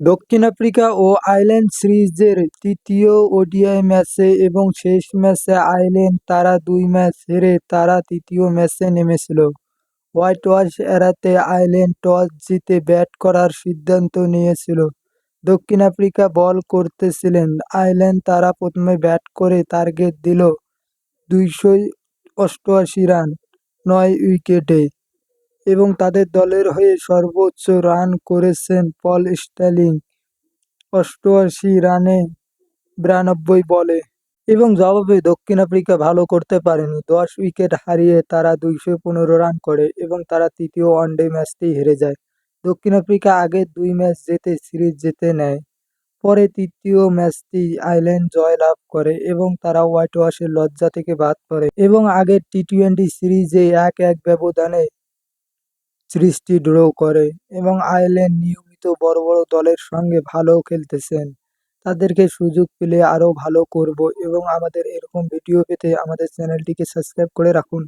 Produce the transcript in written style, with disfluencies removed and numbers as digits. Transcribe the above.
দক্ষিণ আফ্রিকা ও আয়ারল্যান্ড সিরিজের তৃতীয় ওডিআই ম্যাচে এবং শেষ ম্যাচে আয়ারল্যান্ড তারা ২ ম্যাচ হেরে তারা তৃতীয় ম্যাচে নেমেছিল। হোয়াইটওয়াশ এড়াতে আয়ারল্যান্ড টস জিতে ব্যাট করার সিদ্ধান্ত নিয়েছিল। দক্ষিণ আফ্রিকা বল করতেছিলেন। আয়ারল্যান্ড তারা প্রথমে ব্যাট করে টার্গেট দিল ২৮৮ রান ৯ উইকেটে এবং তাদের দলের হয়ে সর্বোচ্চ রান করেছেন পল স্টিল ৮৮ রানে ৯২ বলে। এবং জবাবে দক্ষিণ আফ্রিকা ভালো করতে পারেনি। ১০ উইকেট হারিয়ে তারা ২১৫ রান করে এবং তারা তৃতীয় ওয়ানডে ম্যাচটি হেরে যায়। দক্ষিণ আফ্রিকা আগের ২ ম্যাচ জিতে সিরিজ জিতে নেয়। পরে তৃতীয় ম্যাচটি আয়ারল্যান্ড জয়লাভ করে এবং তারা হোয়াইটওয়াশের লজ্জা থেকে বাদ পড়ে এবং আগের টি-২০ সিরিজে ১-১ ব্যবধানে সিরিজটি ড্র করে এবং আয়ারল্যান্ড নিয়মিত বড় বড় দলের সঙ্গে ভালো খেলতেছেন। তাদেরকে সুযোগ পেলে আরও ভালো করব এবং আমাদের এরকম ভিডিও পেতে আমাদের চ্যানেলটিকে সাবস্ক্রাইব করে রাখুন।